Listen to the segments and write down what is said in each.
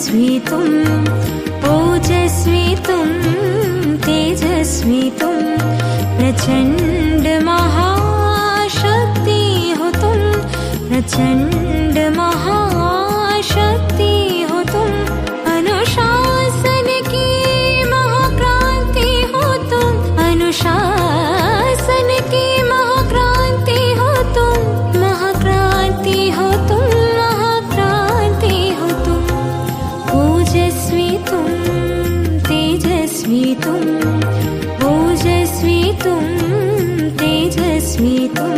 तेजस्वी तुम, ओजस्वी तुम, तेजस्वी तुम, प्रचंड महाशक्ति हो तुम, प्रचंड महाशक्ति हो तुम, अनुशासन की महाक्रांति हो तुम, अनुशासन की महाक्रांति हो तुम, महाक्रांति हो तुम, महाक्रांति हो तुम, ओजस्वी तुम, तेजस्वी तुम, ओजस्वी तुम, तेजस्वी तुम,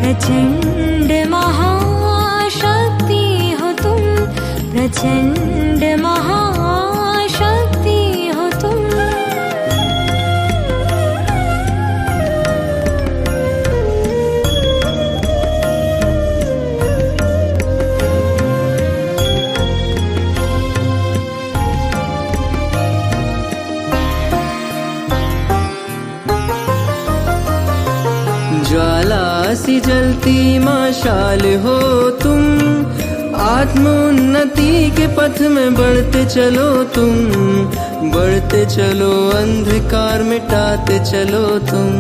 प्रचंड महाशक्ति हो तुम, प्रचंड महाशक्ति हो तुम। ज्वाला सी जलती मशाल हो तुम, आत्मोन्नति के पथ में बढ़ते चलो तुम, बढ़ते चलो, अंधकार मिटाते चलो तुम।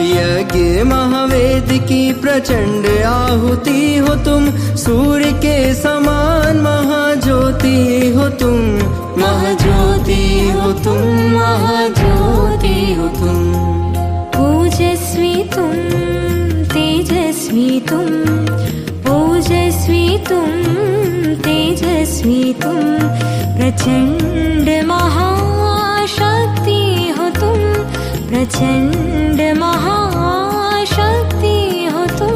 यज्ञ महावेद की प्रचंड आहुति हो तुम, सूर्य के समान महाज्योति हो तुम, महाज्योति हो तुम, महाज्योति हो तुम, ओजस्वी तुम, तेजस्वी तुम, ओजस्वी तुम, तेजस्वी तुम, प्रचंड महाशक्ति हो तुम, प्रचंड महाशक्ति हो तुम।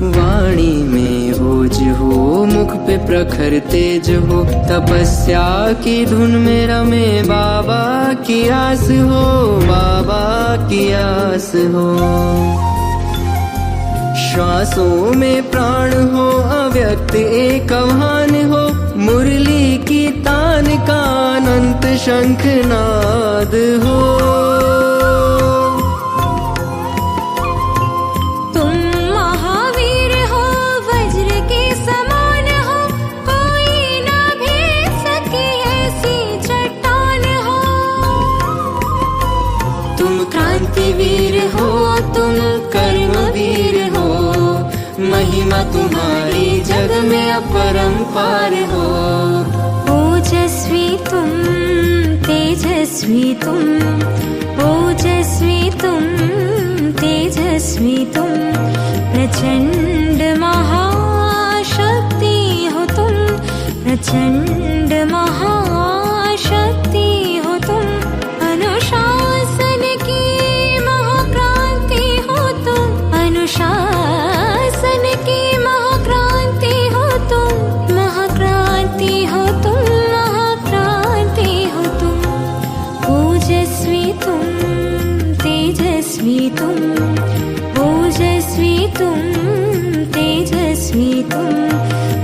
वाणी में ओज हो, मुख पे प्रखर तेज हो, तपस्या की धुन में रमे बाबा की आस हो, बाबा की आस हो। श्वासों में प्राण हो, अव्यक्त एक आह्वान हो, मुरली की तान का अनंत शंखनाद हो। वीर हो तुम, कर्मवीर हो, महिमा तुम्हारी जग में अपरंपार हो। ओजस्वी तुम, तेजस्वी तुम, ओजस्वी तुम, तेजस्वी तुम, प्रचंड महाशक्ति हो तुम, प्रचंड महाशक्ति हो तुम, अनुशासन की महाक्रांति हो तुम, अनुशासन की महाक्रांति हो तुम, महाक्रांति हो तुम, महाक्रांति हो तुम, ओजस्वी तुम, तेजस्वी तुम, ओजस्वी तुम, तेजस्वी तुम,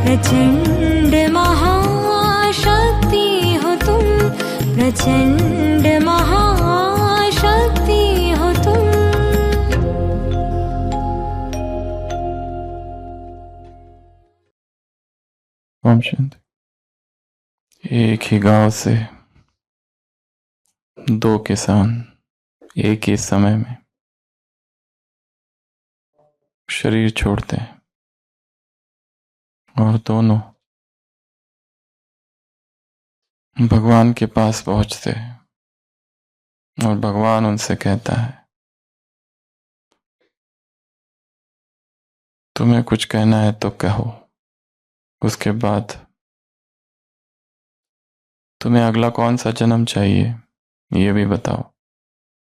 प्रचंड महाशक्ति हो तुम, प्रचंड महाशक्ति हो तुम। ओम शांति। एक ही गांव से दो किसान एक ही समय में शरीर छोड़ते हैं और दोनों भगवान के पास पहुंचते हैं और भगवान उनसे कहता है, तुम्हें कुछ कहना है तो कहो, उसके बाद तुम्हें अगला कौन सा जन्म चाहिए ये भी बताओ,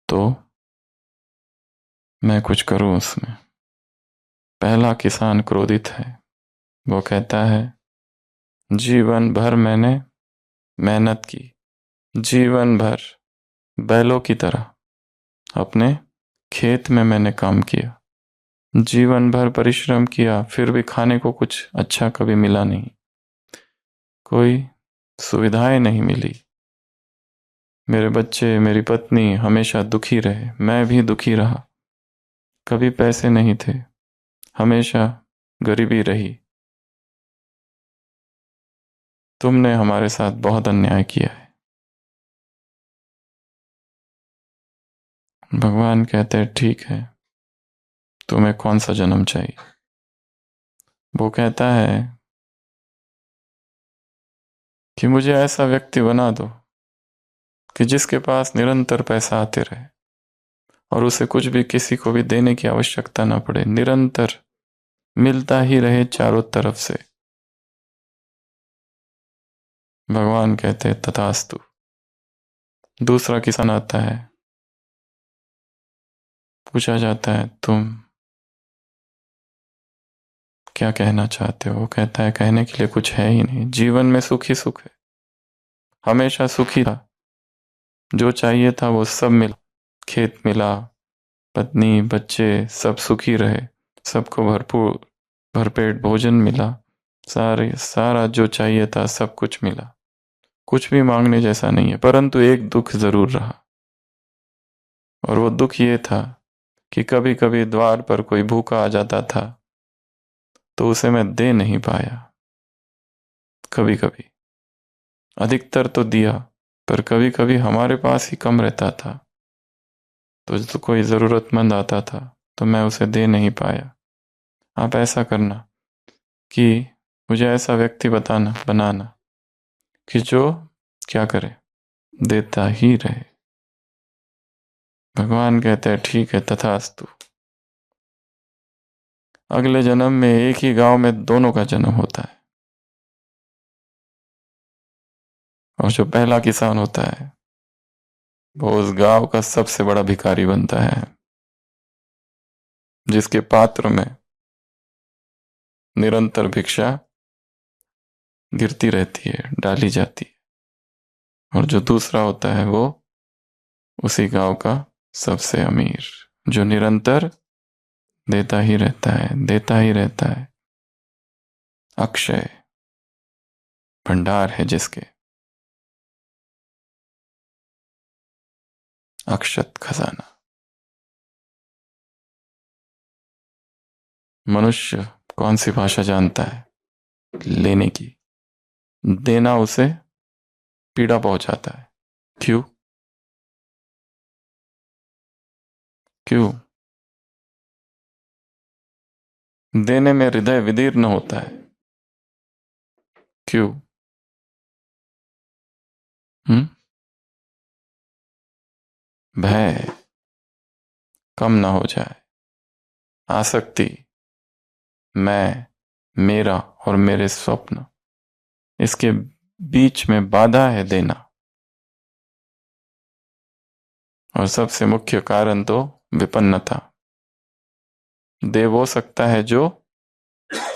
तो मैं कुछ करूं उसमें। पहला किसान क्रोधित है, वो कहता है, जीवन भर मैंने मेहनत की, जीवन भर बैलों की तरह अपने खेत में मैंने काम किया, जीवन भर परिश्रम किया, फिर भी खाने को कुछ अच्छा कभी मिला नहीं, कोई सुविधाएं नहीं मिली। मेरे बच्चे, मेरी पत्नी हमेशा दुखी रहे, मैं भी दुखी रहा। कभी पैसे नहीं थे, हमेशा गरीबी रही। तुमने हमारे साथ बहुत अन्याय किया है। भगवान कहते हैं ठीक है, तुम्हें कौन सा जन्म चाहिए? वो कहता है कि मुझे ऐसा व्यक्ति बना दो कि जिसके पास निरंतर पैसा आते रहे और उसे कुछ भी, किसी को भी देने की आवश्यकता ना पड़े, निरंतर मिलता ही रहे चारों तरफ से। भगवान कहते हैं तथास्तु। दूसरा किसान आता है, पूछा जाता है तुम क्या कहना चाहते हो? वो कहता है कहने के लिए कुछ है ही नहीं, जीवन में सुख ही सुख है, हमेशा सुखी था, जो चाहिए था वो सब मिला, खेत मिला, पत्नी बच्चे सब सुखी रहे, सबको भरपूर भरपेट भोजन मिला, सारा जो चाहिए था सब कुछ मिला, कुछ भी मांगने जैसा नहीं है। परंतु एक दुख जरूर रहा, और वो दुख ये था कि कभी कभी द्वार पर कोई भूखा आ जाता था तो उसे मैं दे नहीं पाया। कभी कभी, अधिकतर तो दिया, पर कभी कभी हमारे पास ही कम रहता था, तो कोई ज़रूरतमंद आता था तो मैं उसे दे नहीं पाया। आप ऐसा करना कि मुझे ऐसा व्यक्ति बनाना कि जो क्या करे, देता ही रहे। भगवान कहते हैं ठीक है तथास्तु। अगले जन्म में एक ही गांव में दोनों का जन्म होता है, और जो पहला किसान होता है वो उस गांव का सबसे बड़ा भिखारी बनता है, जिसके पात्र में निरंतर भिक्षा गिरती रहती है, डाली जाती है। और जो दूसरा होता है वो उसी गांव का सबसे अमीर, जो निरंतर देता ही रहता है, देता ही रहता है। अक्षय भंडार है जिसके, अक्षत खजाना। मनुष्य कौन सी भाषा जानता है? लेने की। देना उसे पीड़ा पहुंचाता है। क्यों? क्यों? देने में हृदय विदीर्ण होता है। क्यों? भय कम ना हो जाए, आसक्ति, मैं, मेरा और मेरे स्वप्न, इसके बीच में बाधा है देना। और सबसे मुख्य कारण तो विपन्नता। दे वो सकता है जो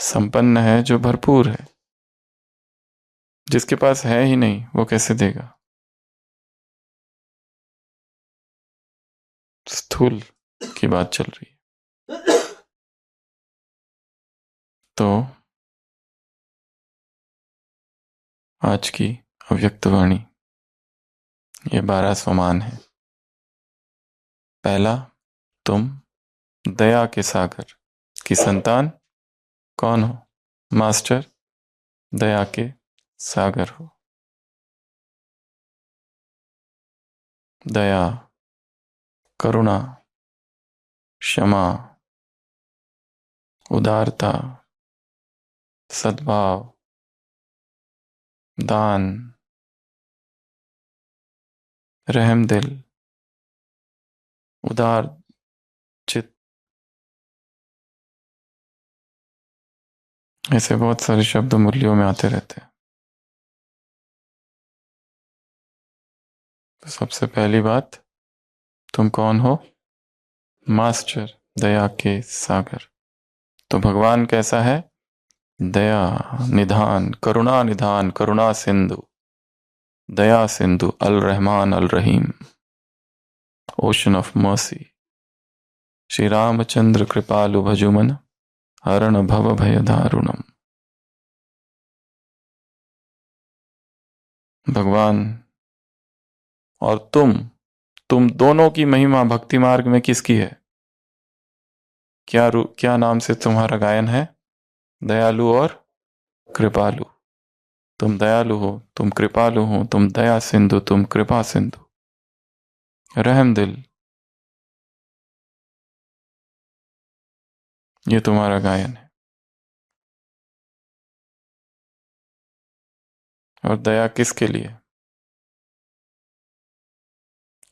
संपन्न है, जो भरपूर है। जिसके पास है ही नहीं वो कैसे देगा? स्थूल की बात चल रही है। तो आज की अव्यक्त वाणी ये 12 स्वमान है। पहला, तुम दया के सागर की संतान कौन हो? मास्टर दया के सागर हो। दया, करुणा, क्षमा, उदारता, सद्भाव, दान, रहम दिल, उदार चित्त, ऐसे बहुत सारे शब्द मूल्यों में आते रहते हैं। तो सबसे पहली बात, तुम कौन हो? मास्टर दया के सागर। तो भगवान कैसा है? दया निधान, करुणा निधान, करुणा सिंधु। दया सिंधु, अल रहमान अल रहीम, ocean of mercy. Shri Ramchandra कृपालु भजुमन, हरण भव भय दारुणम। भगवान और तुम दोनों की महिमा भक्ति मार्ग में किसकी है? क्या नाम से तुम्हारा गायन है? दयालु और कृपालु। तुम दयालु हो, तुम कृपालु हो, तुम दया सिंधु, तुम कृपा सिंधु, रहम दिल। ये तुम्हारा गायन है। और दया किसके लिए?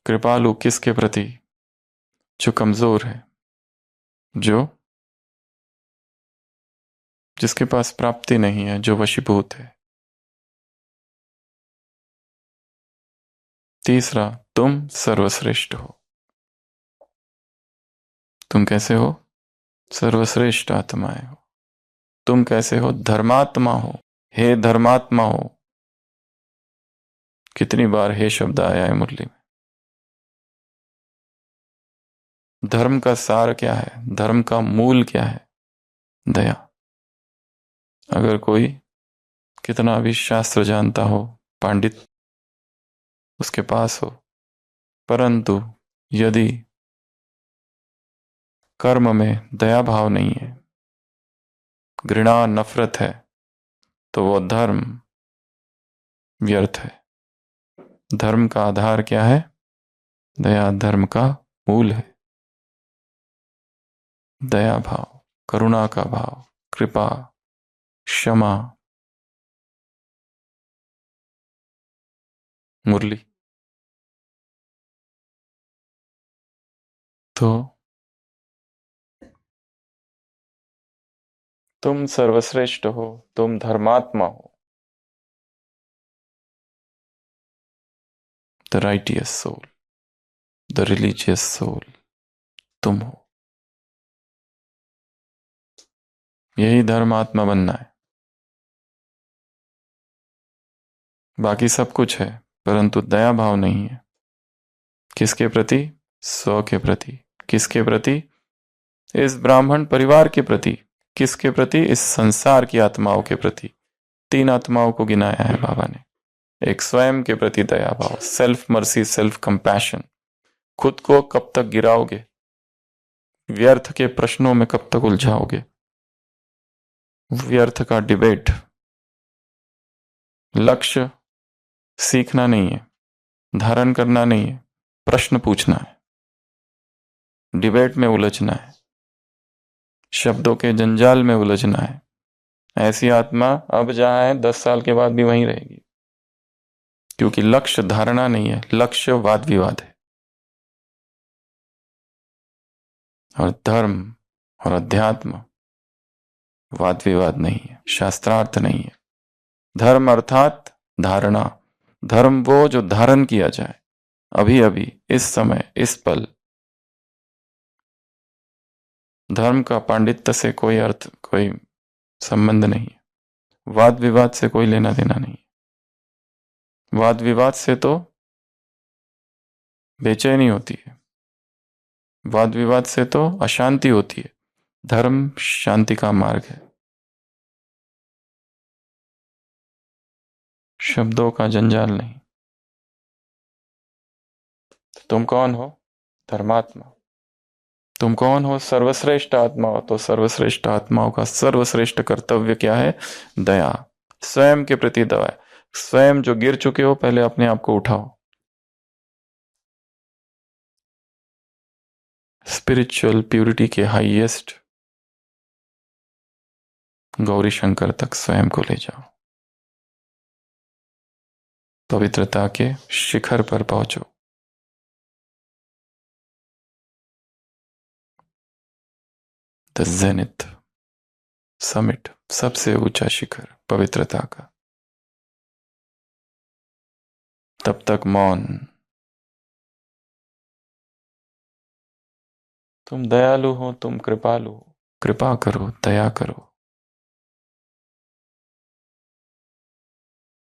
कृपालु किसके प्रति? जो कमजोर है, जिसके पास प्राप्ति नहीं है, जो वशीभूत है। तीसरा, तुम सर्वश्रेष्ठ हो। तुम कैसे हो? सर्वश्रेष्ठ आत्माएं हो। तुम कैसे हो? धर्मात्मा हो। हे धर्मात्मा हो। कितनी बार हे शब्द आया है मुरली में। धर्म का सार क्या है? धर्म का मूल क्या है? दया। अगर कोई कितना भी शास्त्र जानता हो, पंडित उसके पास हो, परंतु यदि कर्म में दया भाव नहीं है, घृणा नफरत है, तो वो धर्म व्यर्थ है। धर्म का आधार क्या है? दया धर्म का मूल है। दया भाव, करुणा का भाव, कृपा, क्षमा। मुरली तो तुम सर्वश्रेष्ठ हो, तुम धर्मात्मा हो। The righteous soul, the religious soul तुम हो। यही धर्मात्मा बनना है। बाकी सब कुछ है, परंतु दया भाव नहीं है। किसके प्रति? स्व के प्रति। किसके प्रति? इस ब्राह्मण परिवार के प्रति। किसके प्रति? इस संसार की आत्माओं के प्रति। 3 आत्माओं को गिनाया है बाबा ने। एक स्वयं के प्रति दया भाव, सेल्फ मर्सी, सेल्फ कंपैशन। खुद को कब तक गिराओगे? व्यर्थ के प्रश्नों में कब तक उलझाओगे? व्यर्थ का डिबेट। लक्ष्य सीखना नहीं है, धारण करना नहीं है, प्रश्न पूछना है, डिबेट में उलझना है, शब्दों के जंजाल में उलझना है। ऐसी आत्मा अब जहां है 10 साल के बाद भी वहीं रहेगी, क्योंकि लक्ष्य धारणा नहीं है, लक्ष्य वाद विवाद है। और धर्म और अध्यात्म वाद विवाद नहीं है, शास्त्रार्थ नहीं है। धर्म अर्थात धारणा। धर्म वो जो धारण किया जाए अभी अभी, इस समय, इस पल। धर्म का पांडित्य से कोई अर्थ, कोई संबंध नहीं है। वाद विवाद से कोई लेना देना नहीं है। वाद विवाद से तो बेचैनी होती है, वाद विवाद से तो अशांति होती है। धर्म शांति का मार्ग है। शब्दों का जंजाल नहीं। तुम कौन हो? धर्मात्मा। तुम कौन हो? सर्वश्रेष्ठ आत्मा हो। तो सर्वश्रेष्ठ आत्माओं का सर्वश्रेष्ठ कर्तव्य क्या है? दया। स्वयं के प्रति दया। स्वयं जो गिर चुके हो, पहले अपने आप को उठाओ। स्पिरिचुअल प्यूरिटी के हाईएस्ट गौरी शंकर तक स्वयं को ले जाओ। पवित्रता के शिखर पर पहुंचो। द जेनिथ समिट, सबसे ऊंचा शिखर पवित्रता का। तब तक मौन। तुम दयालु हो, तुम कृपालु हो। कृपा करो, दया करो।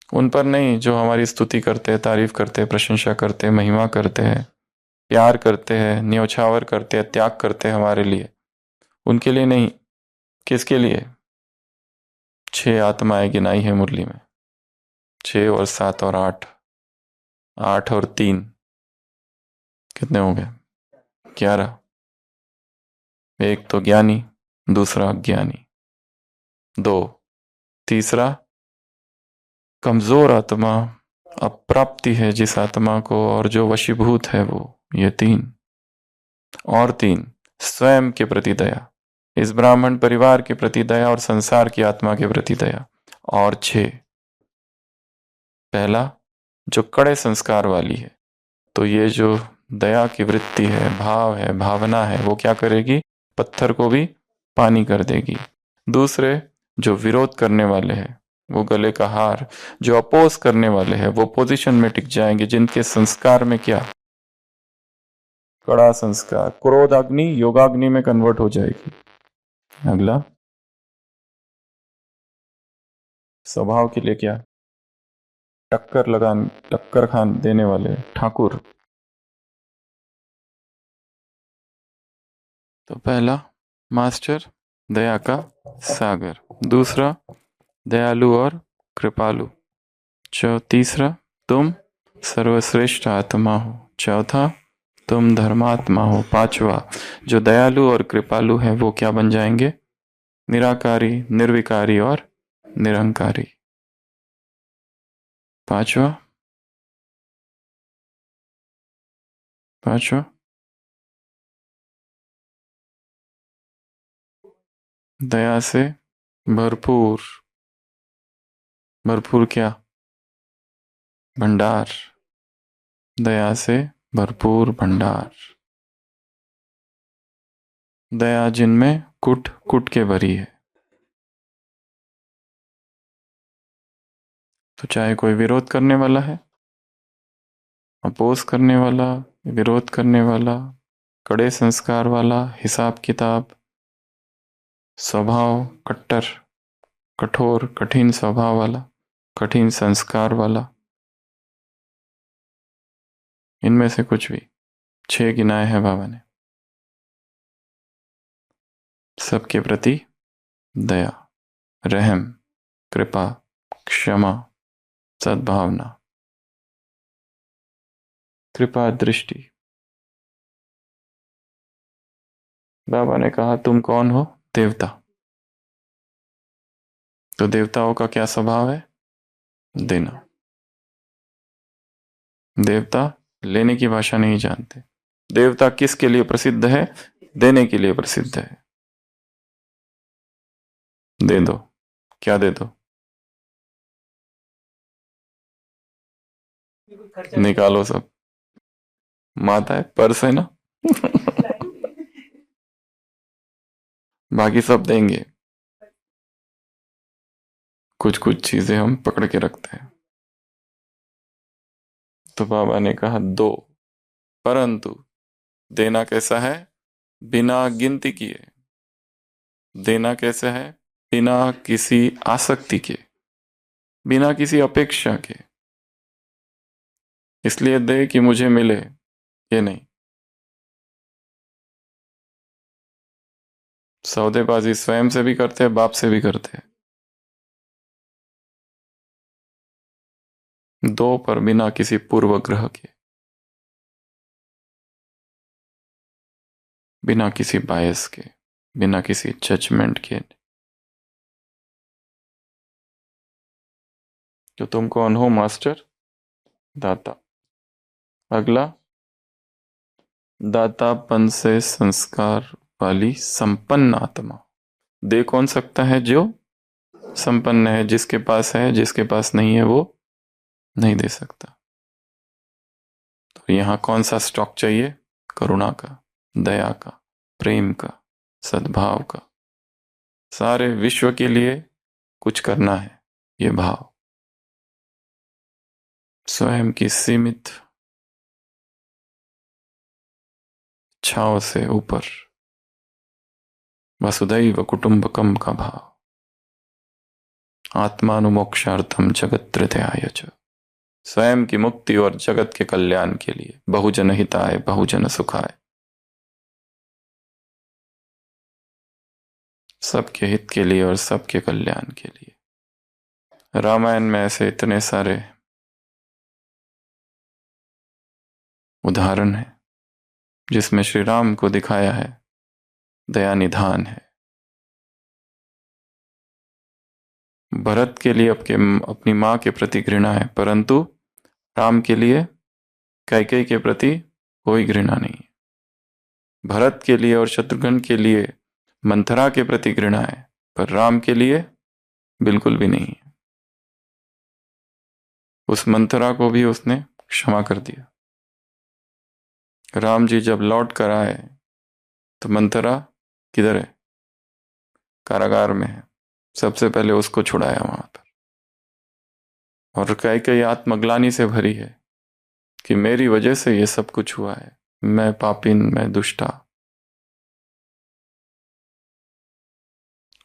उन पर नहीं जो हमारी स्तुति करते हैं, तारीफ करते हैं, प्रशंसा करते हैं, महिमा करते हैं, प्यार करते हैं, न्योछावर करते हैं, त्याग करते हैं हमारे लिए, उनके लिए नहीं। किसके लिए? 6 आत्माएं गिनाई है मुरली में, 6 और 7 और 8, 8 और 3 कितने हो गए? 11। एक तो ज्ञानी, दूसरा अज्ञानी, 2, तीसरा कमजोर आत्मा, अप्राप्ति है जिस आत्मा को और जो वशीभूत है वो, ये 3। और 3 स्वयं के प्रति दया, इस ब्राह्मण परिवार के प्रति दया और संसार की आत्मा के प्रति दया। और 6 पहला जो कड़े संस्कार वाली है, तो ये जो दया की वृत्ति है, भाव है, भावना है, वो क्या करेगी? पत्थर को भी पानी कर देगी। दूसरे जो विरोध करने वाले हैं वो गले का हार, जो अपोज करने वाले हैं वो पोजीशन में टिक जाएंगे, जिनके संस्कार में क्या? कड़ा संस्कार। क्रोध अग्नि योगाग्नि में कन्वर्ट हो जाएगी। अगला स्वभाव के लिए क्या? टक्कर खान देने वाले ठाकुर। तो पहला मास्टर दया का सागर, दूसरा दयालु और कृपालु, तीसरा तुम सर्वश्रेष्ठ आत्मा हो, चौथा तुम धर्मात्मा हो, पांचवा जो दयालु और कृपालु है वो क्या बन जाएंगे? निराकारी, निर्विकारी और निरंकारी। पांचवा दया से भरपूर, भरपूर क्या? भंडार, दया से भरपूर भंडार। दया जिनमें कुट कुट के भरी है। तो चाहे कोई विरोध करने वाला है, अपोज करने वाला, विरोध करने वाला, कड़े संस्कार वाला, हिसाब किताब, स्वभाव कट्टर, कठोर, कठिन स्वभाव वाला, कठिन संस्कार वाला, इनमें से कुछ भी 6 गिनाए हैं बाबा ने। सबके प्रति दया, रहम, कृपा, क्षमा, सद्भावना, कृपा दृष्टि। बाबा ने कहा तुम कौन हो? देवता। तो देवताओं का क्या स्वभाव है? देना। देवता लेने की भाषा नहीं जानते। देवता किसके लिए प्रसिद्ध है? देने के लिए प्रसिद्ध है। दे दो। क्या दे दो? निकालो सब। माता है, पर्स है ना। बाकी सब देंगे, कुछ कुछ चीजें हम पकड़ के रखते हैं। तो बाबा ने कहा दो, परंतु देना कैसा है? बिना गिनती किए। देना कैसे है? बिना किसी आसक्ति के, बिना किसी अपेक्षा के। इसलिए दे कि मुझे मिले, ये नहीं। सौदेबाजी स्वयं से भी करते हैं, बाप से भी करते हैं। दो पर बिना किसी पूर्वग्रह के, बिना किसी बायस के, बिना किसी जजमेंट के। तो तुम कौन हो? मास्टर, दाता। अगला, दातापन से संस्कार वाली संपन्न आत्मा। दे कौन सकता है? जो संपन्न है, जिसके पास है, जिसके पास नहीं है वो नहीं दे सकता। तो यहां कौन सा स्टॉक चाहिए? करुणा का, दया का, प्रेम का, सद्भाव का। सारे विश्व के लिए कुछ करना है, ये भाव। स्वयं की सीमित इच्छाओं से ऊपर वसुधैव कुटुंबकम का भाव। आत्मानुमोक्षार्थम जगत्त्रयाय च, स्वयं की मुक्ति और जगत के कल्याण के लिए, बहुजन हिताय बहुजन सुखाय, सबके हित के लिए और सबके कल्याण के लिए। रामायण में ऐसे इतने सारे उदाहरण हैं जिसमें श्री राम को दिखाया है दया निधान है। भरत के लिए अपनी मां के प्रति घृणा है, परंतु राम के लिए कैकेयी के प्रति कोई घृणा नहीं है। भरत के लिए और शत्रुघ्न के लिए मंथरा के प्रति घृणा है, पर राम के लिए बिल्कुल भी नहीं है। उस मंथरा को भी उसने क्षमा कर दिया। राम जी जब लौट कर आए तो मंथरा किधर है? कारागार में है। सबसे पहले उसको छुड़ाया वहां पर। और कैकेयी आत्मग्लानि से भरी है कि मेरी वजह से ये सब कुछ हुआ है, मैं पापिन, मैं दुष्टा,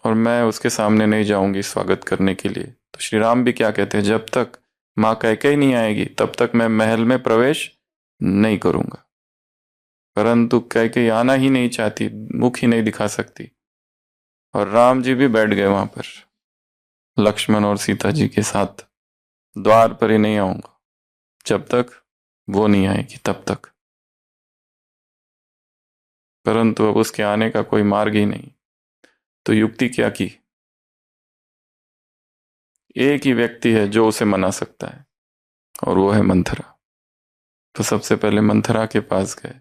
और मैं उसके सामने नहीं जाऊंगी स्वागत करने के लिए। तो श्री राम भी क्या कहते हैं, जब तक मां कैकेयी नहीं आएगी तब तक मैं महल में प्रवेश नहीं करूंगा। परंतु कैकेयी आना ही नहीं चाहती, मुख ही नहीं दिखा सकती, और राम जी भी बैठ गए वहां पर लक्ष्मण और सीता जी के साथ, द्वार पर ही नहीं आऊंगा जब तक वो नहीं आएगी तब तक। परंतु अब उसके आने का कोई मार्ग ही नहीं। तो युक्ति क्या की? एक ही व्यक्ति है जो उसे मना सकता है, और वो है मंथरा। तो सबसे पहले मंथरा के पास गए,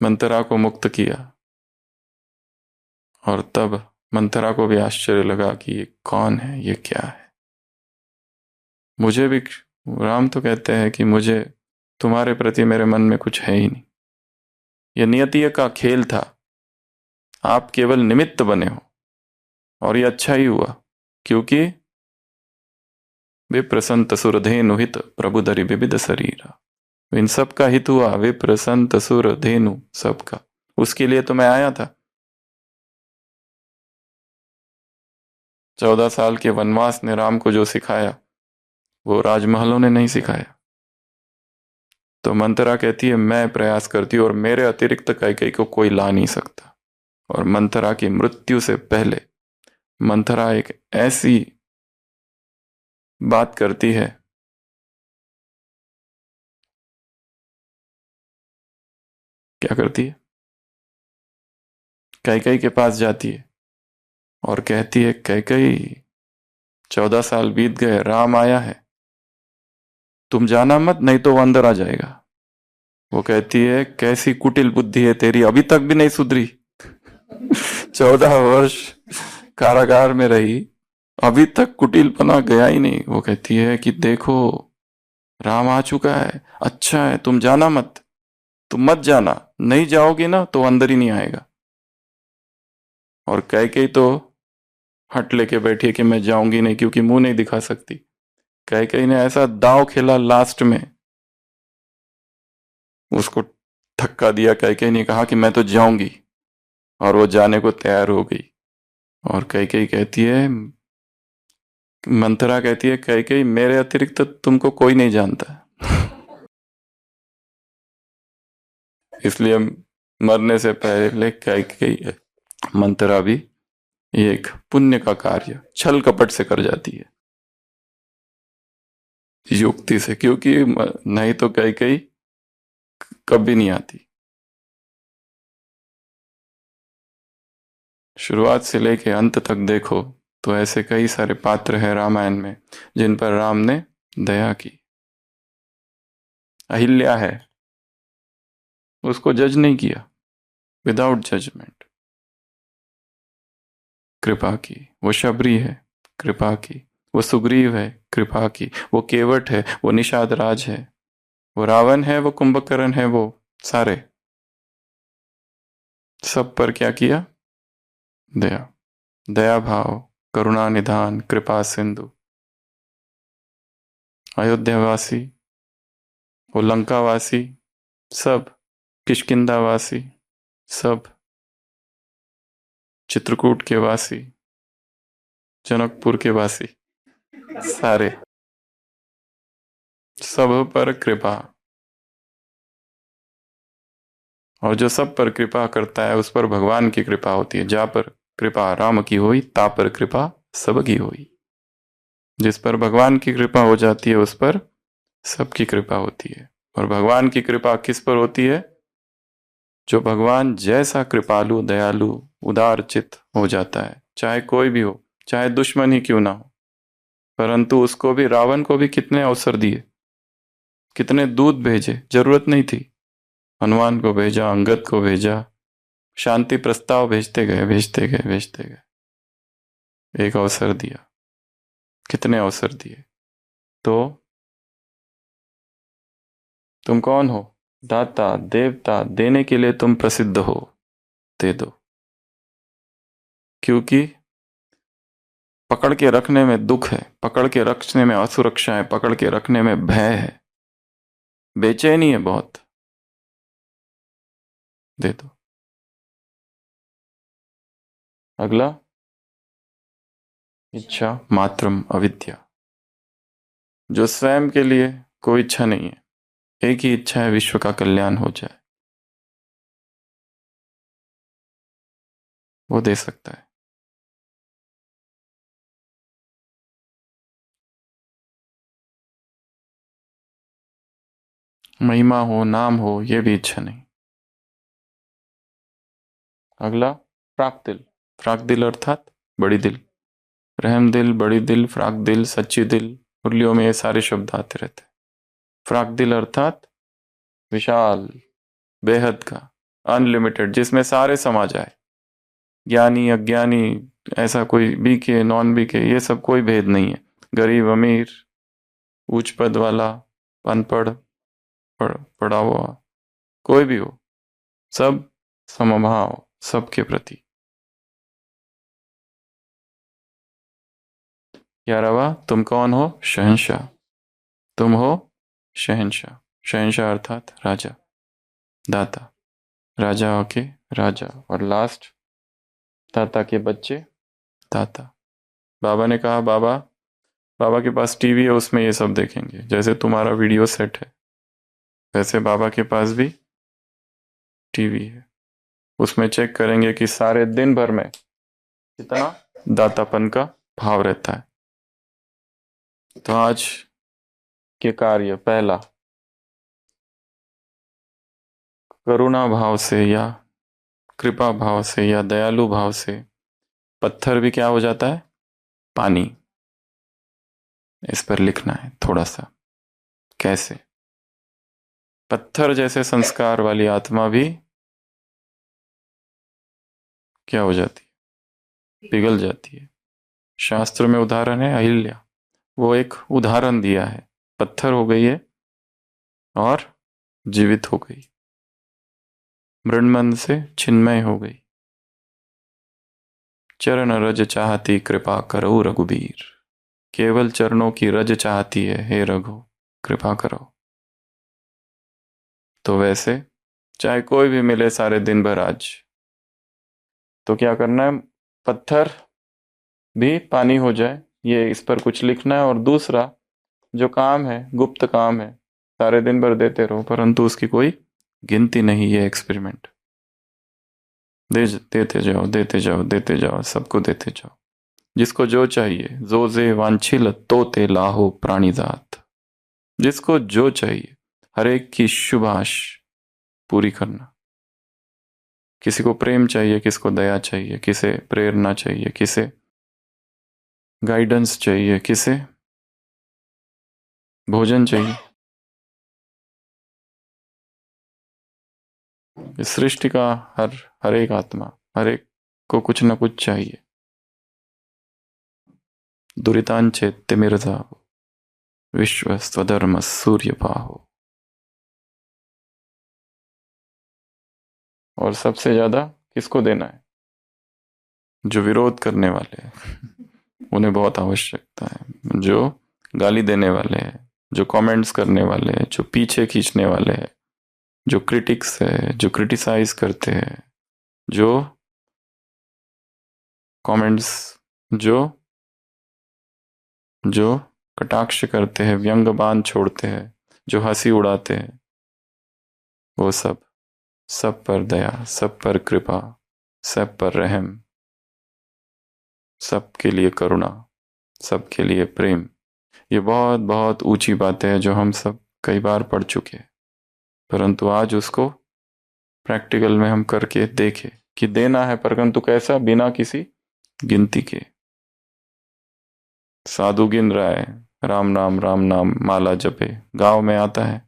मंथरा को मुक्त किया, और तब मंथरा को भी आश्चर्य लगा कि ये कौन है, ये क्या है। मुझे भी, राम तो कहते हैं कि मुझे तुम्हारे प्रति मेरे मन में कुछ है ही नहीं, यह नियति का खेल था, आप केवल निमित्त बने हो, और ये अच्छा ही हुआ, क्योंकि विप्रसंत सुरधेनु हित प्रभु धरि विविध शरीरा, इन सब का हित हुआ, विप्रसंत सुरधेनु सबका, उसके लिए तो मैं आया था। 14 साल के वनवास ने राम को जो सिखाया वो राजमहलों ने नहीं सिखाया। तो मंथरा कहती है मैं प्रयास करती हूं और मेरे अतिरिक्त कैकेयी को कोई ला नहीं सकता। और मंथरा की मृत्यु से पहले मंथरा एक ऐसी बात करती है, क्या करती है? कैकेयी के पास जाती है और कहती है कैकेयी 14 साल बीत गए, राम आया है, तुम जाना मत, नहीं तो वो अंदर आ जाएगा। वो कहती है कैसी कुटिल बुद्धि है तेरी, अभी तक भी नहीं सुधरी। 14 वर्ष कारागार में रही, अभी तक कुटिलपना गया ही नहीं। वो कहती है कि देखो राम आ चुका है, अच्छा है, तुम जाना मत, तुम मत जाना, नहीं जाओगी ना तो अंदर ही नहीं आएगा। और कैकेयी तो हट लेके बैठी है कि मैं जाऊंगी नहीं, क्योंकि मुंह नहीं दिखा सकती। कैकेयी ने ऐसा दांव खेला, लास्ट में उसको धक्का दिया। कैकेयी ने कहा कि मैं तो जाऊंगी, और वो जाने को तैयार हो गई। और कैकेयी कहती है, मंथरा कहती है कैकेयी मेरे अतिरिक्त तुमको कोई नहीं जानता, इसलिए मरने से पहले कैकेयी मंथरा भी एक पुण्य का कार्य छल कपट से कर जाती है, युक्ति से, क्योंकि नहीं तो कैकेयी कभी नहीं आती। शुरुआत से लेके अंत तक देखो तो ऐसे कई सारे पात्र हैं रामायण में जिन पर राम ने दया की। अहिल्या है, उसको जज नहीं किया, विदाउट जजमेंट कृपा की। वो शबरी है, कृपा की। वो सुग्रीव है, कृपा की। वो केवट है, वो निषाद राज है, वो रावण है, वो कुंभकर्ण है, वो सारे सब पर क्या किया? दया, दया भाव, करुणा निधान, कृपा सिंधु। अयोध्यावासी, वो लंकावासी, सब किष्किंधावासी, सब चित्रकूट के वासी, जनकपुर के वासी सारे, सब पर कृपा। और जो सब पर कृपा करता है उस पर भगवान की कृपा होती है। जा पर कृपा राम की होई, ता पर कृपा सबकी होई। जिस पर भगवान की कृपा हो जाती है उस पर सबकी कृपा होती है। और भगवान की कृपा किस पर होती है? जो भगवान जैसा कृपालु, दयालु, उदार चित्त हो जाता है, चाहे कोई भी हो, चाहे दुश्मन ही क्यों ना हो। परंतु उसको भी, रावण को भी कितने अवसर दिए, कितने दूत भेजे, जरूरत नहीं थी। हनुमान को भेजा, अंगद को भेजा, शांति प्रस्ताव भेजते गए, भेजते गए, भेजते गए। एक अवसर दिया, कितने अवसर दिए। तो तुम कौन हो? दाता, देवता, देने के लिए तुम प्रसिद्ध हो, दे दो। क्योंकि पकड़ के रखने में दुख है, पकड़ के रखने में असुरक्षा है, पकड़ के रखने में भय है, बेचैनी है बहुत, दे दो। अगला, इच्छा मात्रम अविद्या। जो स्वयं के लिए कोई इच्छा नहीं है, एक ही इच्छा है, विश्व का कल्याण हो जाए, वो दे सकता है। महिमा हो, नाम हो, ये भी इच्छा नहीं। अगला, फ्राक दिल। फ्राक दिल अर्थात बड़ी दिल, रहम दिल, बड़ी दिल, फ्राक दिल, सच्ची दिल, मुरलियों में ये सारे शब्द आते रहते हैं। फ्राक दिल अर्थात विशाल, बेहद का, अनलिमिटेड, जिसमें सारे समा जाए, ज्ञानी अज्ञानी, ऐसा कोई बीके नॉन बीके, ये सब कोई भेद नहीं है। गरीब अमीर, उच्च पद वाला, अनपढ़, पढ़ा हुआ, कोई भी हो, सब समभाव, सबके प्रति। 11वां, तुम कौन हो? शहंशाह। तुम हो शहंशाह। शहंशाह अर्थात राजा, दाता, राजा के राजा। और लास्ट, दाता के बच्चे, दाता। बाबा ने कहा, बाबा के पास टीवी है, उसमें ये सब देखेंगे। जैसे तुम्हारा वीडियो सेट है, वैसे बाबा के पास भी टीवी है, उसमें चेक करेंगे कि सारे दिन भर में कितना दातापन का भाव रहता है। तो आज के कार्य, पहला, करुणा भाव से या कृपा भाव से या दयालु भाव से पत्थर भी क्या हो जाता है? पानी। इस पर लिखना है थोड़ा सा, कैसे पत्थर जैसे संस्कार वाली आत्मा भी क्या हो जाती है? पिघल जाती है। शास्त्र में उदाहरण है अहिल्या, वो एक उदाहरण दिया है, पत्थर हो गई है और जीवित हो गई, मृण्मय से चिन्मय हो गई। चरण रज चाहती कृपा करो रघुबीर। केवल चरणों की रज चाहती है, हे रघु कृपा करो। तो वैसे चाहे कोई भी मिले सारे दिन भर आज, तो क्या करना है? पत्थर भी पानी हो जाए, ये इस पर कुछ लिखना है। और दूसरा जो काम है, गुप्त काम है, सारे दिन भर देते रहो, परंतु उसकी कोई गिनती नहीं। ये एक्सपेरिमेंट देते जाओ, देते जाओ, देते जाओ, सबको देते जाओ। जिसको जो चाहिए, जो जे वांछिल तो ते लाहो प्राणीजात। जिसको जो चाहिए, हर एक की शुभ आश पूरी करना। किसी को प्रेम चाहिए, किसको दया चाहिए, किसे प्रेरणा चाहिए, किसे गाइडेंस चाहिए, किसे भोजन चाहिए। इस सृष्टि का हर एक आत्मा, हर एक को कुछ न कुछ चाहिए। दुरितांचे तिमिरता विश्व स्वधर्म सूर्य पाहो। और सबसे ज्यादा किसको देना है? जो विरोध करने वाले हैं उन्हें बहुत आवश्यकता है। जो गाली देने वाले हैं, जो कमेंट्स करने वाले हैं, जो पीछे खींचने वाले हैं, जो क्रिटिक्स है, जो क्रिटिसाइज करते हैं, जो कमेंट्स, जो जो कटाक्ष करते हैं, व्यंग बाण छोड़ते हैं, जो हंसी उड़ाते हैं, वो सब पर दया, सब पर कृपा, सब पर रहम, सबके लिए करुणा, सबके लिए प्रेम। ये बहुत बहुत ऊंची बातें हैं जो हम सब कई बार पढ़ चुके हैं, परंतु आज उसको प्रैक्टिकल में हम करके देखें कि देना है, परंतु कैसा? बिना किसी गिनती के। साधु गिन रहा है, राम नाम माला जपे। गांव में आता है,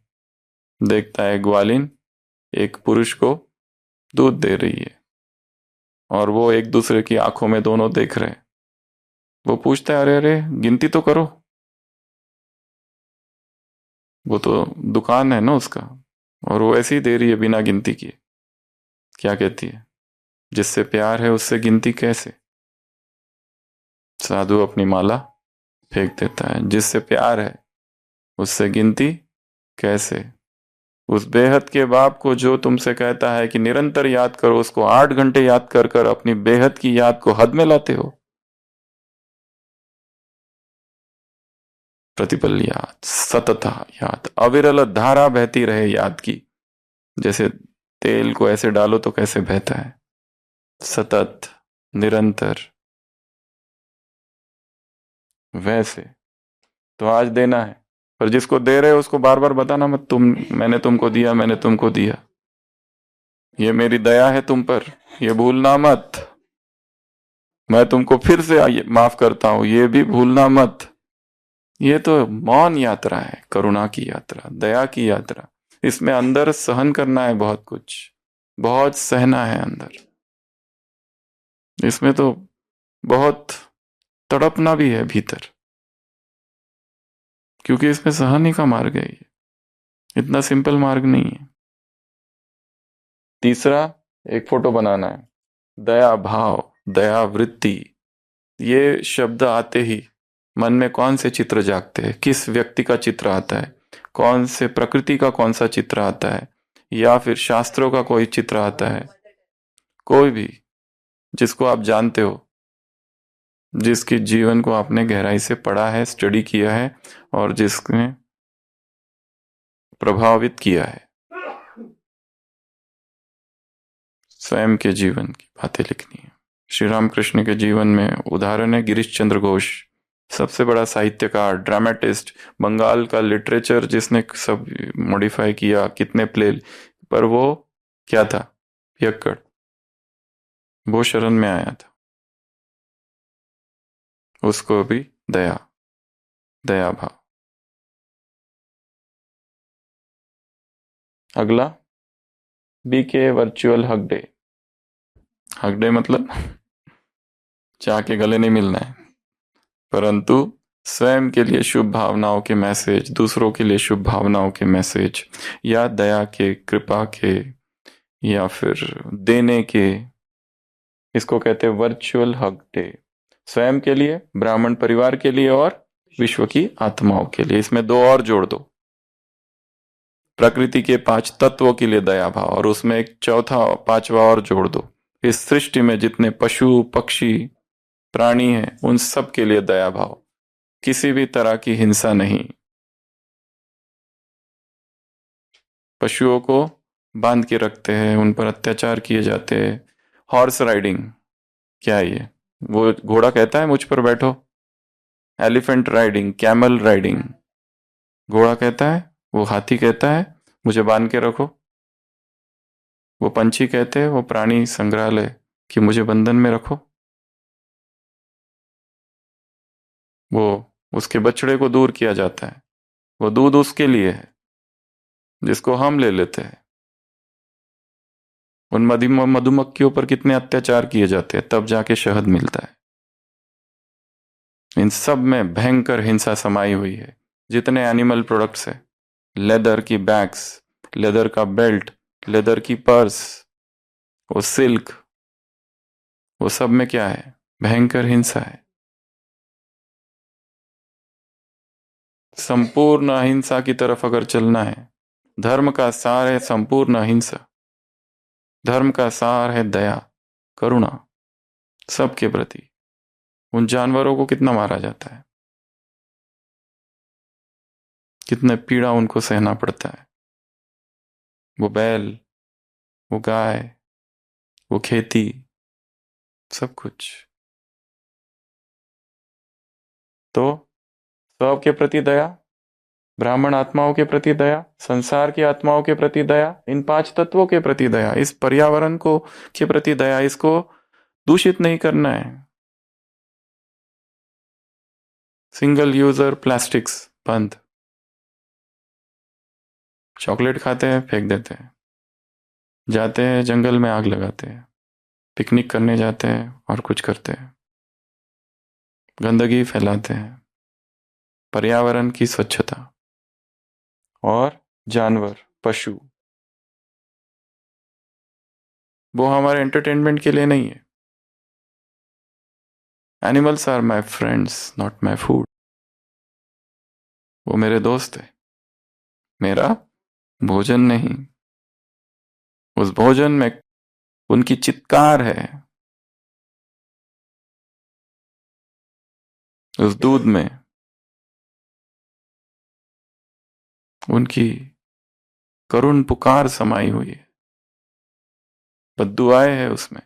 देखता है ग्वालिन एक पुरुष को दूध दे रही है और वो एक दूसरे की आंखों में दोनों देख रहे हैं। वो पूछता है, अरे अरे गिनती तो करो। वो तो दुकान है ना उसका, और वो ऐसे ही दे रही है बिना गिनती किए। क्या कहती है? जिससे प्यार है उससे गिनती कैसे? साधु अपनी माला फेंक देता है। जिससे प्यार है उससे गिनती कैसे? उस बेहद के बाप को जो तुमसे कहता है कि निरंतर याद करो, उसको 8 घंटे याद कर कर अपनी बेहद की याद को हद में लाते हो। प्रतिपल याद, सतत याद, अविरल धारा बहती रहे याद की। जैसे तेल को ऐसे डालो तो कैसे बहता है, सतत निरंतर, वैसे। तो आज देना है, पर जिसको दे रहे हो उसको बार बार बताना मत, मैंने तुमको दिया, मैंने तुमको दिया। ये मेरी दया है तुम पर, ये भूलना मत। मैं तुमको फिर से माफ करता हूं, ये भी भूलना मत। ये तो मौन यात्रा है, करुणा की यात्रा, दया की यात्रा। इसमें अंदर सहन करना है, बहुत कुछ, बहुत सहना है अंदर। इसमें तो बहुत तड़पना भी है भीतर, क्योंकि इसमें सहन ही का मार्ग है। ये इतना सिंपल मार्ग नहीं है। तीसरा, एक फोटो बनाना है। दया भाव, दया वृत्ति, ये शब्द आते ही मन में कौन से चित्र जागते हैं? किस व्यक्ति का चित्र आता है? कौन से प्रकृति का कौन सा चित्र आता है? या फिर शास्त्रों का कोई चित्र आता है? कोई भी जिसको आप जानते हो, जिसके जीवन को आपने गहराई से पढ़ा है, स्टडी किया है, और जिसने प्रभावित किया है। स्वयं के जीवन की बातें लिखनी है। श्री रामकृष्ण के जीवन में उदाहरण है गिरीश चंद्र घोष, सबसे बड़ा साहित्यकार, ड्रामेटिस्ट, बंगाल का लिटरेचर जिसने सब मॉडिफाई किया, कितने प्ले, पर वो क्या था? पियक्कड़। वो शरण में आया था, उसको भी दया, दया भाव। अगला, BK virtual hug day. Hug day मतलब चाह के गले नहीं मिलना है, परंतु स्वयं के लिए शुभ भावनाओं के मैसेज, दूसरों के लिए शुभ भावनाओं के मैसेज, या दया के, कृपा के, या फिर देने के, इसको कहते हैं वर्चुअल हग डे। स्वयं के लिए, ब्राह्मण परिवार के लिए, और विश्व की आत्माओं के लिए। इसमें 2 और जोड़ दो, प्रकृति के 5 तत्वों के लिए दया भाव, और उसमें एक चौथा 5वां और जोड़ दो। इस सृष्टि में जितने पशु पक्षी प्राणी हैं, उन सब के लिए दया भाव, किसी भी तरह की हिंसा नहीं। पशुओं को बांध के रखते हैं, उन पर अत्याचार किए जाते हैं। हॉर्स राइडिंग क्या है ये? वो घोड़ा कहता है मुझ पर बैठो। एलिफेंट राइडिंग, कैमल राइडिंग, घोड़ा कहता है, वो हाथी कहता है मुझे बांध के रखो। वो पंछी कहते हैं, वो प्राणी संग्रहालय, कि मुझे बंधन में रखो। वो उसके बछड़े को दूर किया जाता है, वो दूध उसके लिए है जिसको हम ले लेते हैं। उन मधुमक्खियों पर कितने अत्याचार किए जाते हैं, तब जाके शहद मिलता है। इन सब में भयंकर हिंसा समाई हुई है। जितने एनिमल प्रोडक्ट्स है, लेदर की बैग्स, लेदर का बेल्ट, लेदर की पर्स, वो सिल्क, वो सब में क्या है? भयंकर हिंसा है। संपूर्ण अहिंसा की तरफ अगर चलना है, धर्म का सार है संपूर्ण अहिंसा, धर्म का सार है दया, करुणा सबके प्रति। उन जानवरों को कितना मारा जाता है, कितने पीड़ा उनको सहना पड़ता है। वो बैल, वो गाय, वो खेती, सब कुछ। तो सब के प्रति दया, ब्राह्मण आत्माओं के प्रति दया, संसार की आत्माओं के प्रति दया, इन 5 तत्वों के प्रति दया, इस पर्यावरण को के प्रति दया, इसको दूषित नहीं करना है। सिंगल यूजर प्लास्टिक्स बंद। चॉकलेट खाते हैं, फेंक देते हैं, जाते हैं जंगल में आग लगाते हैं, पिकनिक करने जाते हैं और कुछ करते हैं, गंदगी फैलाते हैं। पर्यावरण की स्वच्छता। और जानवर, पशु, वो हमारे एंटरटेनमेंट के लिए नहीं है। Animals are my friends, not my food. वो मेरे दोस्त है, मेरा भोजन नहीं। उस भोजन में उनकी चित्कार है, उस दूध में उनकी करुण पुकार समाई हुई है, बद्दुआएं है उसमें,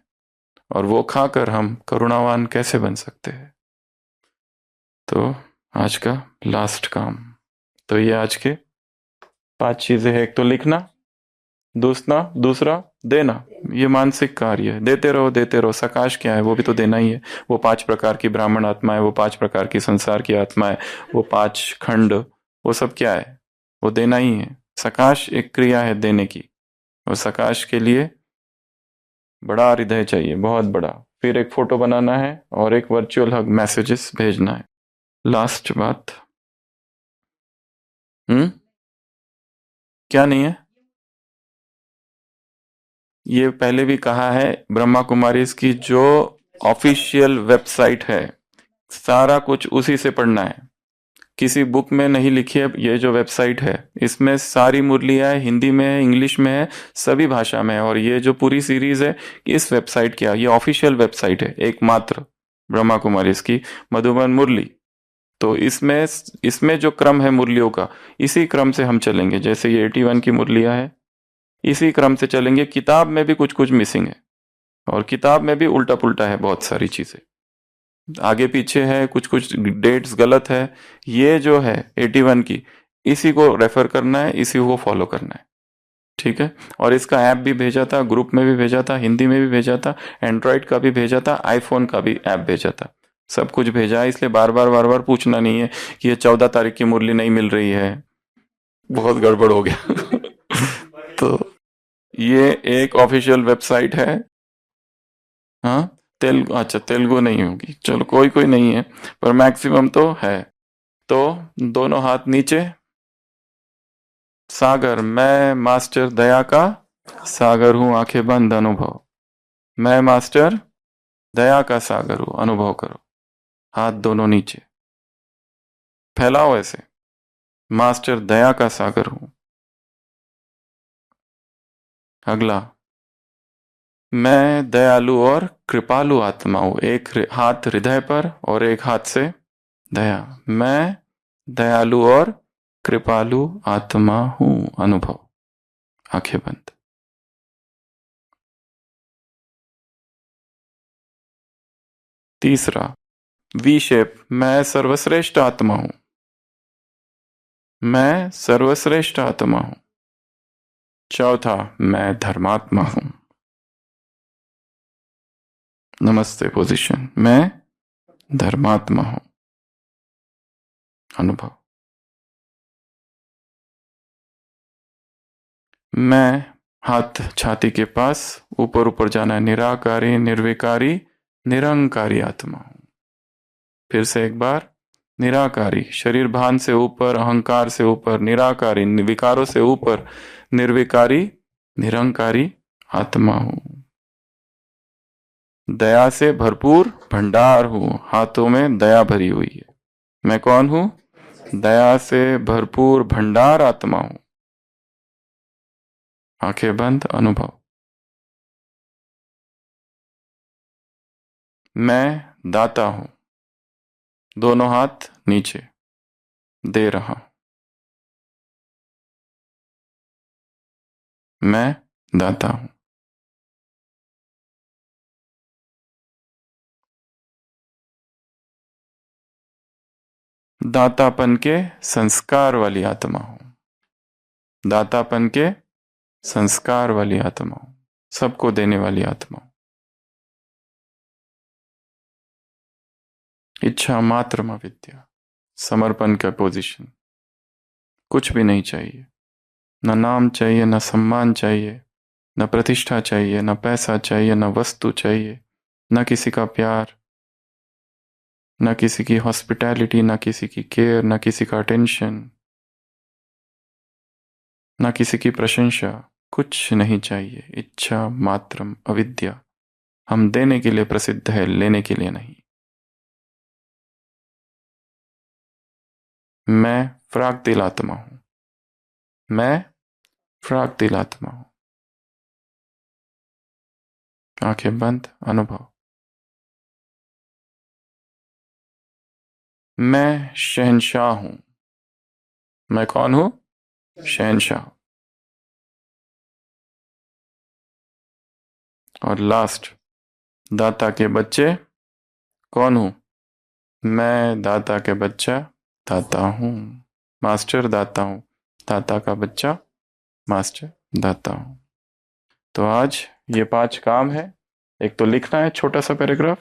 और वो खाकर हम करुणावान कैसे बन सकते हैं। तो आज का लास्ट काम, तो ये आज के 5 चीजें हैं। एक तो लिखना, दूसरा देना, ये मानसिक कार्य है। देते रहो देते रहो। सकाश क्या है? वो भी तो देना ही है। वो 5 प्रकार की ब्राह्मण आत्मा है, वो 5 प्रकार की संसार की आत्मा है, वो 5 खंड, वो सब क्या है? वो देना ही है। सकाश एक क्रिया है देने की, और सकाश के लिए बड़ा हृदय चाहिए, बहुत बड़ा। फिर एक फोटो बनाना है और एक वर्चुअल हग मैसेजेस भेजना है। लास्ट बात, क्या नहीं है? ये पहले भी कहा है, ब्रह्मा कुमारी इसकी जो ऑफिशियल वेबसाइट है, सारा कुछ उसी से पढ़ना है, किसी बुक में नहीं लिखी है। ये जो वेबसाइट है, इसमें सारी मुरलियाँ हिंदी में है, इंग्लिश में है, सभी भाषा में है। और ये जो पूरी सीरीज है, इस वेबसाइट की, ये ऑफिशियल वेबसाइट है, एकमात्र ब्रह्मा कुमारी इसकी मधुबन मुरली। तो इसमें जो क्रम है मुरलियों का, इसी क्रम से हम चलेंगे। जैसे ये 81 की मुरलियाँ है, इसी क्रम से चलेंगे। किताब में भी कुछ कुछ मिसिंग है, और किताब में भी उल्टा पुल्टा है, बहुत सारी चीजें आगे पीछे है, कुछ कुछ डेट्स गलत है। ये जो है 81 की, इसी को रेफर करना है, इसी को फॉलो करना है, ठीक है। और इसका ऐप भी भेजा था, ग्रुप में भी भेजा था, हिंदी में भी भेजा था, एंड्रॉइड का भी भेजा था, आईफोन का भी ऐप भेजा था, सब कुछ भेजा है। इसलिए बार बार पूछना नहीं है कि ये 14 तारीख की मुरली नहीं मिल रही है, बहुत गड़बड़ हो गया। तो ये एक ऑफिशियल वेबसाइट है। हाँ, तेलुगु, अच्छा तेलुगु नहीं होगी, चलो कोई नहीं है, पर मैक्सिमम तो है। तो दोनों हाथ नीचे। सागर, मैं मास्टर दया का सागर हूं, आंखें बंद अनुभव। मैं मास्टर दया का सागर हूं, अनुभव करो। हाथ दोनों नीचे फैलाओ ऐसे, मास्टर दया का सागर हूं। अगला, मैं दयालु और कृपालु आत्मा हूं। एक हाथ हृदय पर और एक हाथ से दया। मैं दयालु और कृपालु आत्मा हूं, अनुभव। आंखें बंद। तीसरा, वी शेप, मैं सर्वश्रेष्ठ आत्मा हूं। मैं सर्वश्रेष्ठ आत्मा हूं। चौथा, मैं धर्मात्मा हूं। नमस्ते पोजीशन, मैं धर्मात्मा हूं, अनुभव। मैं, हाथ छाती के पास, ऊपर ऊपर जाना है, निराकारी, निर्विकारी, निरंकारी आत्मा हूं। फिर से एक बार, निराकारी, शरीर भान से ऊपर, अहंकार से ऊपर, निराकारी, विकारों से ऊपर, निर्विकारी, निरंकारी आत्मा हूं। दया से भरपूर भंडार हूं, हाथों में दया भरी हुई है। मैं कौन हूं? दया से भरपूर भंडार आत्मा हूं। आंखें बंद, अनुभव। मैं दाता हूं, दोनों हाथ नीचे, दे रहा हूं। मैं दाता हूं। दातापन के संस्कार वाली आत्मा हूं। दातापन के संस्कार वाली आत्मा हूं, सबको देने वाली आत्मा हूं। इच्छा मात्र अविद्या, समर्पण का पोजीशन। कुछ भी नहीं चाहिए, न नाम चाहिए, न सम्मान चाहिए, न प्रतिष्ठा चाहिए, न पैसा चाहिए, न वस्तु चाहिए, न किसी का प्यार, न किसी की हॉस्पिटैलिटी, न किसी की केयर, न किसी का अटेंशन, न किसी की प्रशंसा। कुछ नहीं चाहिए। इच्छा मात्रम अविद्या। हम देने के लिए प्रसिद्ध है, लेने के लिए नहीं। मैं फ्राक दिल आत्मा हूं। मैं फ्राक दिल आत्मा हूं। आंखें बंद, अनुभव। मैं शहंशाह हूं। मैं कौन हूं? शहंशाह। और लास्ट, दाता के बच्चे कौन हूं? मैं दाता के बच्चा दाता हूं। मास्टर दाता हूं। दाता का बच्चा मास्टर दाता हूं। तो आज ये 5 काम है। एक तो लिखना है छोटा सा पैराग्राफ,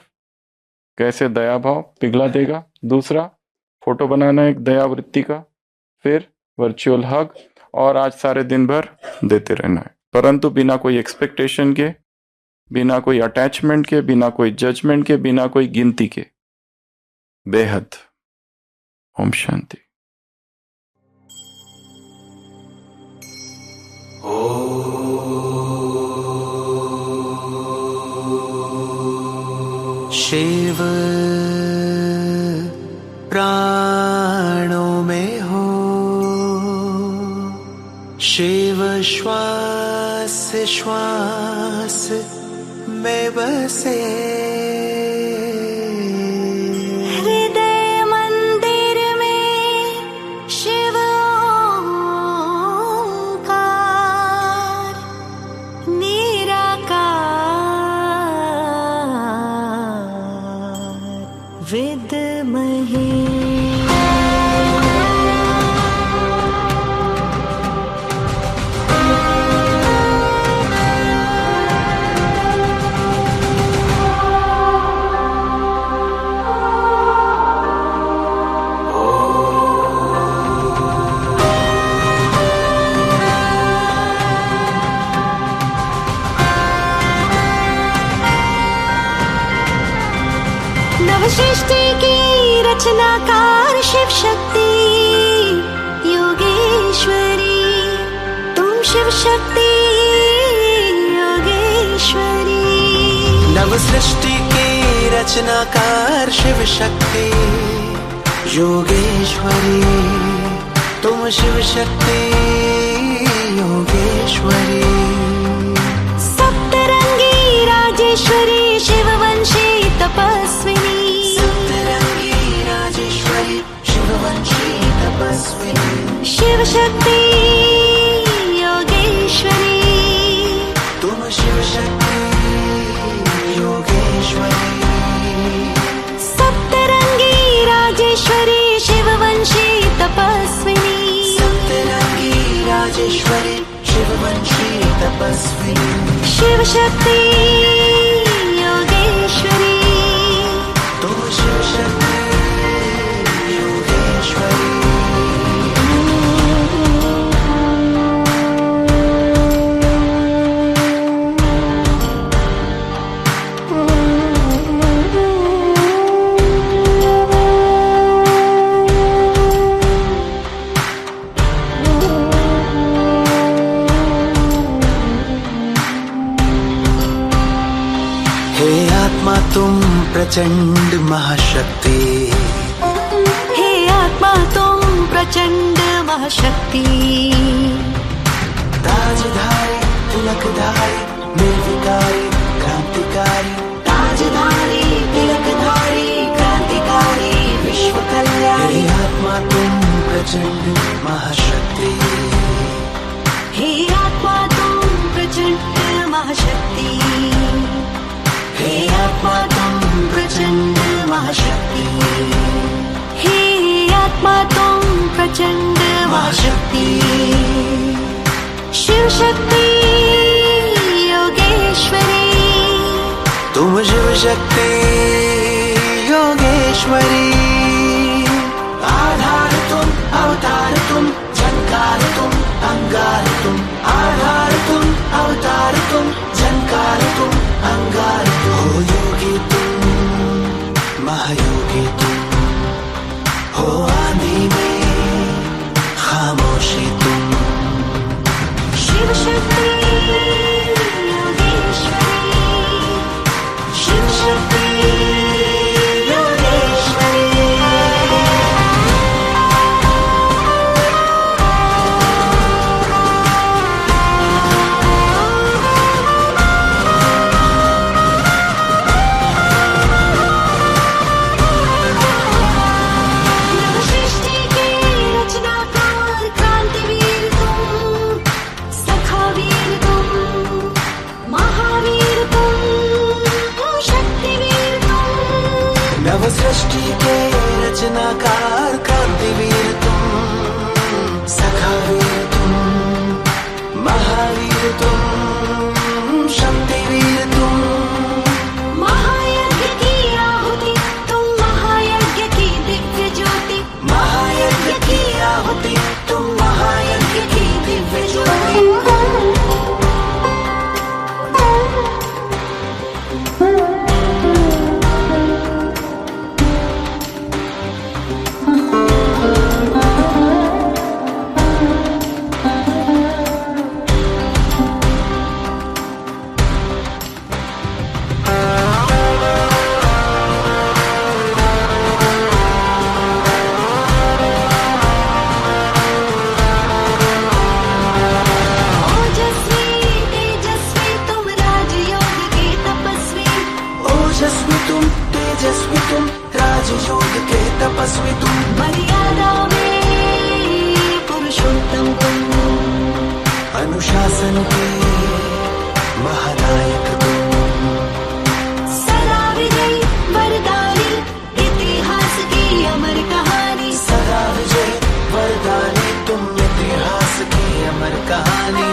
कैसे दया भाव पिघला देगा। दूसरा, फोटो बनाना है एक दया वृत्ति का। फिर वर्चुअल हग, और आज सारे दिन भर देते रहना है, परंतु बिना कोई एक्सपेक्टेशन के, बिना कोई अटैचमेंट के, बिना कोई जजमेंट के, बिना कोई गिनती के। बेहद। ओम शांति। शिव प्राणों में हो, शिव श्वास श्वास में बसे। हृदय मंदिर में शिव ओंकार, निराकार विद्महे। नवसृष्टि की रचनाकार शिव शक्ति योगेश्वरी, तुम शिव शक्ति योगेश्वरी। नवसृष्टि की रचनाकार शिव शक्ति योगेश्वरी, तुम शिव शक्ति योगेश्वरी। सप्तरंगी राजेश्वरी शिववंशी तपस्विनी, सप्तरंगी राजेश्वरी शिववंशी तपस्विनी। शिव शक्ति योगेश्वरी, तुम शिव शक्ति योगेश्वरी। सप्तरंगी राजेश्वरी शिववंशी तपस्विनी, सप्तरंगी राजेश्वरी शिववंशी तपस्विनी। शिव शक्ति योगेश्वरी, तुम शिव शक्ति योगेश्वरी। हे आत्मा तुम प्रचंड महाशक्ति, हे आत्मा तुम प्रचंड महाशक्ति। ताजधारी तिलकधारी निर्विकारी क्रांतिकारी, ताजधारी तिलकधारी क्रांतिकारी विश्व कल्याणी। हे आत्मा तुम प्रचंड महाशक्ति, हे आत्मा तुम महाशक्ति हे आत्मा तुम प्रचंड महाशक्ति शिव शक्ति योगेश्वरी तुम शिव शक्ति योगेश्वरी आधार तुम अवतार तुम झंकार तुम अंगार तुम आधार तुम अवतार तुम झंकार तुम अंगार तुम हो योगी तुम महायोगी तुम हो आंधी में खामोशी तुम शिव शक्ति योगेश्वरी शिव शक्ति योगेश्वरी सृष्टि के रचनाकार क्रांतिवीर तुम सखावीर तुम महावीर तुम शक्तिवीर तुम नव सृष्टि के रचनाकार क्रांतिवीर तुम सखावीर तुम महावीर तुम शक्तिवीर तुम महायज्ञ की आहुति तुम महायज्ञ की दिव्य ज्योति महायज्ञ की आहुति तुम महायज्ञ की दिव्य ज्योति ओजस्वी तेजस्वी तुम राजयोग के तपस्वी ओजस्वी तुम तेजस्वी तुम राजयोग के तपस्वी तुम मर्यादा में पुरुषोत्तम तुम अनुशासन के महानायक तुम सदा विजयी वरदानी इतिहास की अमर कहानी सदा विजय वरदानी तुम इतिहास की अमर कहानी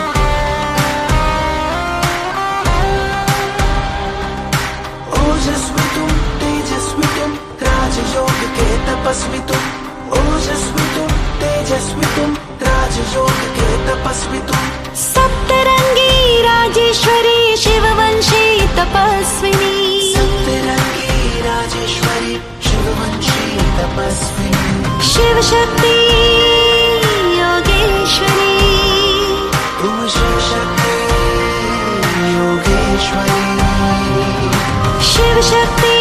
ओजस्वी तुम तेजस्वी तुम राजयोग के तपस्वी तुम ओजस्वी तुम तेजस्वी तुम राजयोग के तपस्वी तुम सप्तरंगी राजेश्वरी शिववंशी तपस्विनी सप्तरंगी राजेश्वरी शिववंशी तपस्विनी शिव शक्ति योगेश्वरी तुम शिव शक्ति योगेश्वरी शिव शक्ति